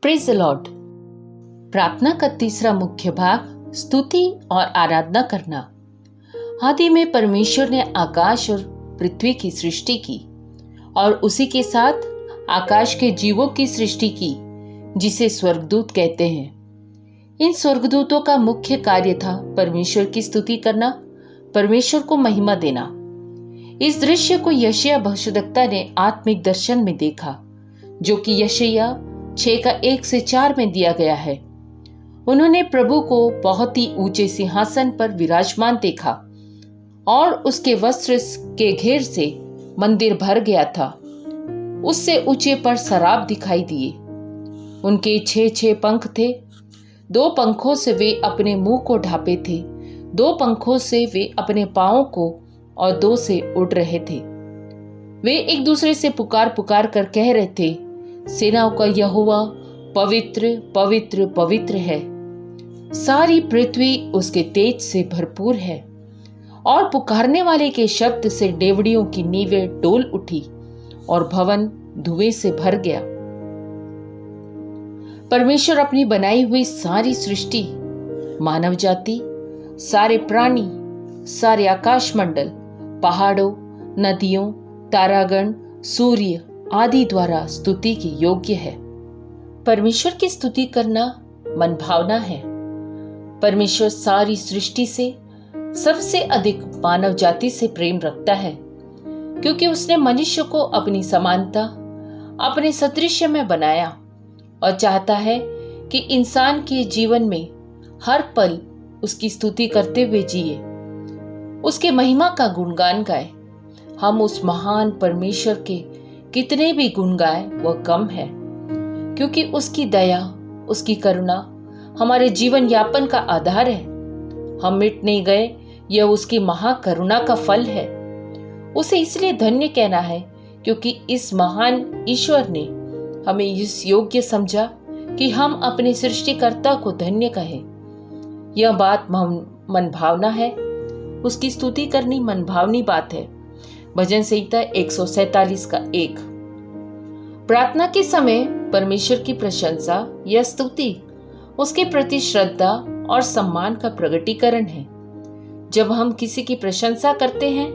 Praise the Lord. प्रार्थना का तीसरा मुख्य भाग स्तुति और आराधना करना। आदि में परमेश्वर ने आकाश और पृथ्वी की सृष्टि की और उसी के साथ आकाश के जीवों की सृष्टि की, जिसे स्वर्गदूत कहते हैं। इन स्वर्गदूतों का मुख्य कार्य था परमेश्वर की स्तुति करना, परमेश्वर को महिमा देना। इस दृश्य को यशायाह भविष्यद्वक्ता ने आत्मिक दर्शन में देखा, जो कि यशायाह 6:1-4 में दिया गया है। उन्होंने प्रभु को बहुत ही ऊंचे सिंहासन पर विराजमान देखा और उसके वस्त्र के घेर से मंदिर भर गया था। उससे ऊंचे पर सराब दिखाई दिए। उनके 6 पंख थे। 2 पंखों से वे अपने मुंह को ढांपे थे, 2 पंखों से वे अपने पांवों को और 2 से उड़ रहे थे। वे एक दूसरे से पुकार पुकार कर कह रहे थे, सेनाओं का यहोवा पवित्र पवित्र पवित्र है, सारी पृथ्वी उसके तेज से भरपूर है। और पुकारने वाले के शब्द से डेवड़ियों की नींवें डोल उठी और भवन धुएं से भर गया। परमेश्वर अपनी बनाई हुई सारी सृष्टि, मानव जाति, सारे प्राणी, सारे आकाश मंडल, पहाड़ों, नदियों, तारागण, सूर्य आदि द्वारा स्तुति के योग्य है। परमेश्वर की स्तुति करना मन भावना है। परमेश्वर सारी सृष्टि से सबसे अधिक मानव जाति से प्रेम रखता है, क्योंकि उसने मनुष्य को अपनी समानता, अपने सदृश्य में बनाया और चाहता है कि इंसान के जीवन में हर पल उसकी स्तुति करते हुए जिए, उसके महिमा का गुणगान गाए। हम उस महान परमेश्वर के कितने भी गुण गाए वह कम है, क्योंकि उसकी दया, उसकी करुणा हमारे जीवन यापन का आधार है। हम मिट नहीं गए, यह उसकी महाकरुणा का फल है। उसे इसलिए धन्य कहना है क्योंकि इस महान ईश्वर ने हमें इस योग्य समझा कि हम अपने सृष्टिकर्ता को धन्य कहें। यह बात मन भावना है। उसकी स्तुति करनी मन भावनी बात है। भजन संहिता 147:1। प्रार्थना के समय परमेश्वर की प्रशंसा या स्तुति उसके प्रति श्रद्धा और सम्मान का प्रकटीकरण है। जब हम किसी की प्रशंसा करते हैं,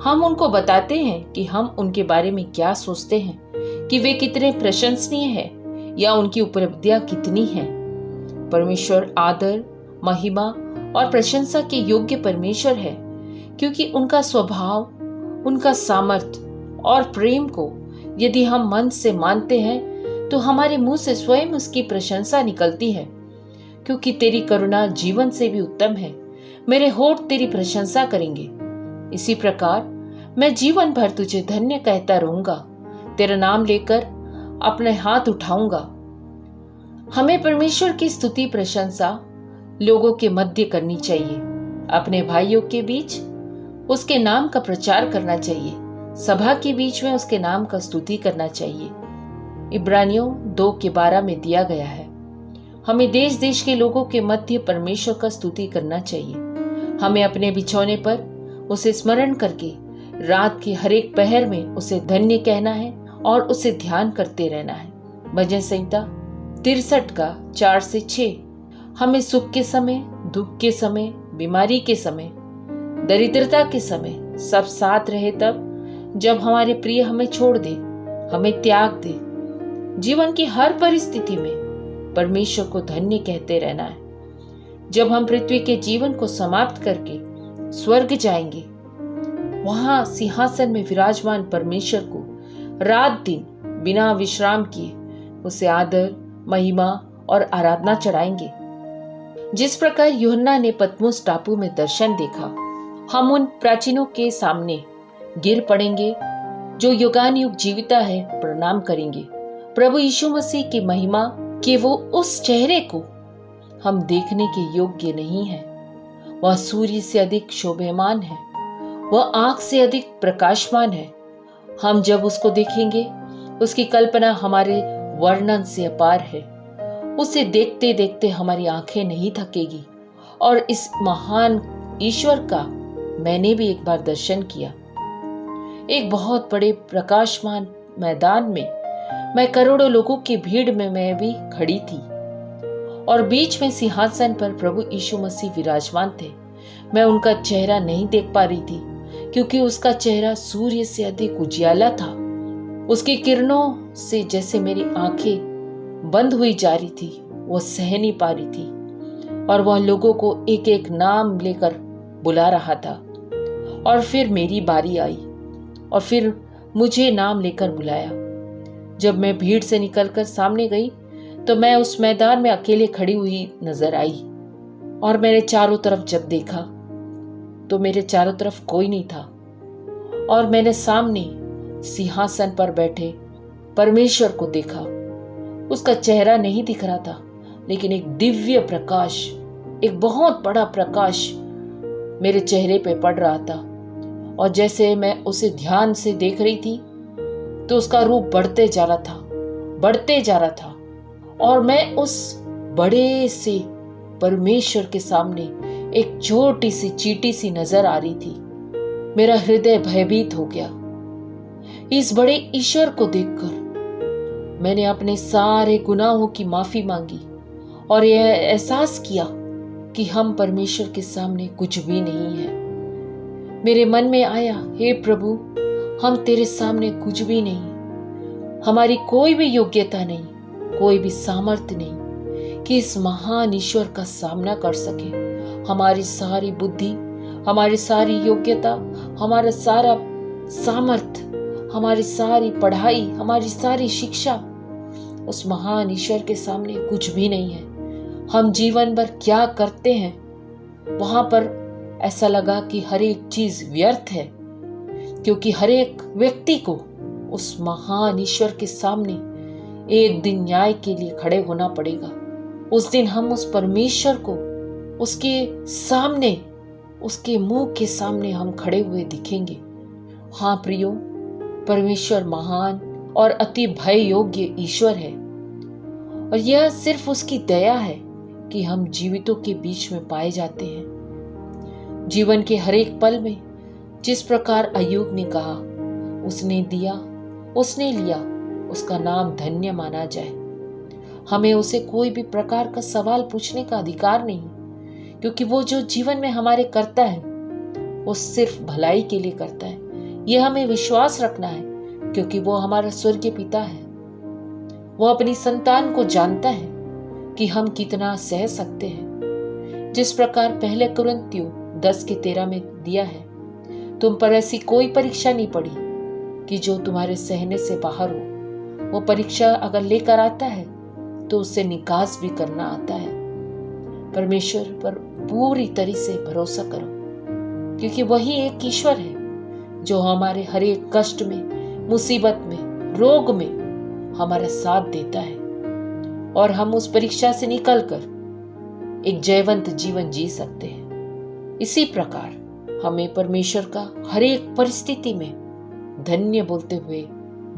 हम उनको बताते हैं कि हम उनके बारे में क्या सोचते हैं, कि वे कितने प्रशंसनीय हैं या उनकी उपलब्धियां कितनी हैं। परमेश्वर आदर, महिमा और प्रशंसा के योग्य परमेश्वर है, क्योंकि उनका स्वभाव, उनका सामर्थ्य और प्रेम को यदि हम मन से मानते हैं तो हमारे मुंह से स्वयं उसकी प्रशंसा निकलती है। क्योंकि तेरी करुणा जीवन से भी उत्तम है, मेरे होठ तेरी प्रशंसा करेंगे। इसी प्रकार मैं जीवन भर तुझे धन्य कहता रहूंगा, तेरा नाम लेकर अपने हाथ उठाऊंगा। हमें परमेश्वर की स्तुति प्रशंसा लोगों के मध्य करनी चाहिए। अपने भाइयों के बीच उसके नाम का प्रचार करना चाहिए। सभा के बीच में उसके नाम का स्तुति करना चाहिए। इब्रानियों 2:12 में दिया गया है। हमें देश देश के लोगों के मध्य परमेश्वर का स्तुति करना चाहिए। हमें अपने बिछौने पर उसे स्मरण करके रात के हर एक पहर में उसे धन्य कहना है और उसे ध्यान करते रहना है। भजन संहिता 63:4-6। हमें सुख के समय, दुख के समय, बीमारी के समय, दरिद्रता के समय सब साथ रहे, तब जब हमारे प्रिय हमें छोड़ दे, हमें त्याग दे। जीवन की हर परिस्थिति में परमेश्वर को धन्य कहते रहना है। जब हम पृथ्वी के जीवन को समाप्त करके स्वर्ग जाएंगे, वहां सिंहासन में विराजमान परमेश्वर को रात दिन बिना विश्राम किए उसे आदर, महिमा और आराधना चढ़ाएंगे। जिस प्रकार यूहन्ना ने पतमुस टापू में दर्शन देखा, हम उन प्राचीनों के सामने गिर पड़ेंगे जो युगानुयुग जीविता है, प्रणाम करेंगे। प्रभु यीशु मसीह की महिमा के वो उस चेहरे को हम देखने के योग्य नहीं है। वह सूर्य से अधिक शोभायमान है, वह आंख से अधिक प्रकाशमान है। हम जब उसको देखेंगे, उसकी कल्पना हमारे वर्णन से अपार है। उसे देखते देखते हमारी आंखें नहीं थकेगी। और इस महान ईश्वर का मैंने भी एक बार दर्शन किया। एक बहुत बड़े प्रकाशमान मैदान में मैं करोड़ों लोगों की भीड़ में मैं भी खड़ी थी और बीच में सिंहासन पर प्रभु यीशु मसीह विराजमान थे। मैं उनका चेहरा नहीं देख पा रही थी क्योंकि उसका चेहरा सूर्य से अधिक उजियाला था। उसकी किरणों से जैसे मेरी आंखें बंद हुई जा रही थी, वो सह नहीं पा रही थी और वह लोगों को एक एक नाम लेकर बुला रहा था। और फिर मेरी बारी आई और फिर मुझे नाम लेकर बुलाया। जब मैं भीड़ से निकलकर सामने गई तो मैं उस मैदान में अकेले खड़ी हुई नजर आई और मेरे चारों तरफ जब देखा तो मेरे चारों तरफ कोई नहीं था और मैंने सामने सिंहासन पर बैठे परमेश्वर को देखा। उसका चेहरा नहीं दिख रहा था, लेकिन एक दिव्य प्रकाश, एक बहुत बड़ा प्रकाश मेरे चेहरे पे पड़ रहा था और जैसे मैं उसे ध्यान से देख रही थी तो उसका रूप बढ़ते जा रहा था और मैं उस बड़े से परमेश्वर के सामने एक छोटी सी चींटी सी नजर आ रही थी। मेरा हृदय भयभीत हो गया। इस बड़े ईश्वर को देखकर मैंने अपने सारे गुनाहों की माफी मांगी और यह एहसास किया कि हम परमेश्वर के सामने कुछ भी नहीं है। मेरे मन में आया, हे प्रभु, हम तेरे सामने कुछ भी नहीं, हमारी कोई भी योग्यता नहीं, कोई भी सामर्थ्य नहीं कि इस महान ईश्वर का सामना कर सके। हमारी सारी बुद्धि, हमारी सारी योग्यता, हमारा सारा सामर्थ्य, हमारी सारी पढ़ाई, हमारी सारी शिक्षा उस महान ईश्वर के सामने कुछ भी नहीं है। हम जीवन भर क्या करते हैं, वहां पर ऐसा लगा कि हर एक चीज व्यर्थ है, क्योंकि हर एक व्यक्ति को उस महान ईश्वर के सामने एक दिन न्याय के लिए खड़े होना पड़ेगा। उस दिन हम उस परमेश्वर को उसके सामने, उसके मुंह के सामने हम खड़े हुए दिखेंगे। हाँ प्रियो, परमेश्वर महान और अति भय योग्य ईश्वर है और यह सिर्फ उसकी दया है कि हम जीवितों के बीच में पाए जाते हैं। जीवन के हर एक पल में जिस प्रकार अय्यूब ने कहा, उसने दिया, उसने लिया, उसका नाम धन्य माना जाए। हमें उसे कोई भी प्रकार का सवाल पूछने का अधिकार नहीं, क्योंकि वो जो जीवन में हमारे करता है वो सिर्फ भलाई के लिए करता है। यह हमें विश्वास रखना है, क्योंकि वो हमारा स्वर्गीय पिता है। वो अपनी संतान को जानता है कि हम कितना सह सकते हैं। जिस प्रकार पहले कुरिन्थियों 10:13 में दिया है, तुम पर ऐसी कोई परीक्षा नहीं पड़ी कि जो तुम्हारे सहने से बाहर हो। वो परीक्षा अगर लेकर आता है तो उससे निकास भी करना आता है। परमेश्वर पर पूरी तरह से भरोसा करो, क्योंकि वही एक ईश्वर है जो हमारे हर एक कष्ट में, मुसीबत में, रोग में हमारा साथ देता है और हम उस परीक्षा से निकलकर एक जयवंत जीवन जी सकते हैं। इसी प्रकार हमें परमेश्वर का हर एक परिस्थिति में धन्य बोलते हुए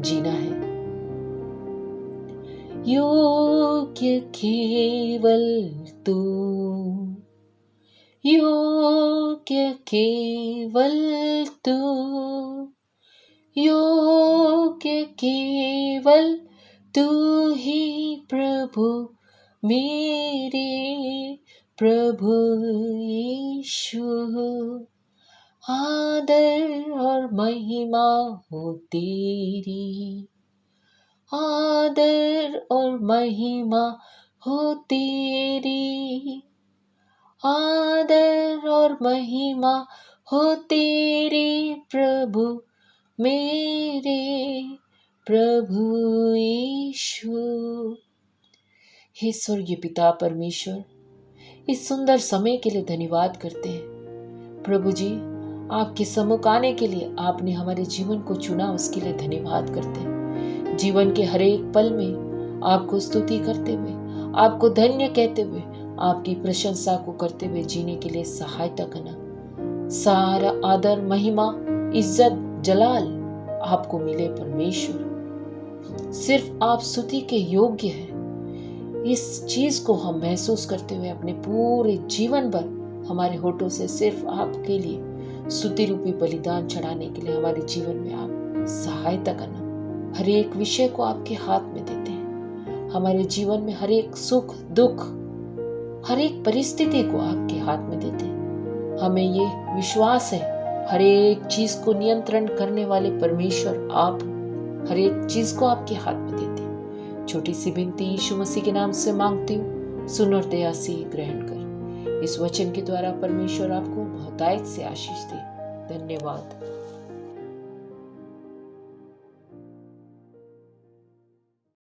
जीना है। योग्य केवल तू, योग्य केवल तू, योग्य केवल तू ही प्रभु, मेरे प्रभु यीशु। आदर और महिमा हो तेरी, आदर और महिमा हो तेरी, आदर और महिमा हो तेरी प्रभु, मेरे प्रभु यीशु। हे स्वर्गीय पिता परमेश्वर, इस सुंदर समय के लिए धन्यवाद करते हैं। प्रभु जी, आपके सम्मुख आने के लिए आपने हमारे जीवन को चुना, उसके लिए धन्यवाद करते हैं। जीवन के हर एक पल में आपको स्तुति करते हुए, आपको धन्य कहते हुए, आपकी प्रशंसा को करते हुए जीने के लिए सहायता करना। सारा आदर, महिमा, इज्जत, जलाल आपको मिले परमेश्वर। सिर्फ आप स्तुति के योग्य हैं। इस चीज को हम महसूस करते हुए अपने पूरे जीवन भर हमारे होठों से सिर्फ आपके लिए स्तुति रूपी बलिदान चढ़ाने के लिए हमारे जीवन में आप सहायता करना। हर एक विषय को आपके हाथ में देते हैं। हमारे जीवन में हर एक सुख दुख, हर एक परिस्थिति को आपके हाथ में देते हैं। हमें ये विश्वास है, हर एक चीज को नियंत्रण करने वाले परमेश्वर आप हर एक चीज को आपके हाथ में देते हैं। छोटी सी विनती यीशु मसीह के नाम से मांगती हूँ, सुन और दया से ग्रहण कर। इस वचन के द्वारा परमेश्वर आपको बहुतायत से आशीष दे। धन्यवाद।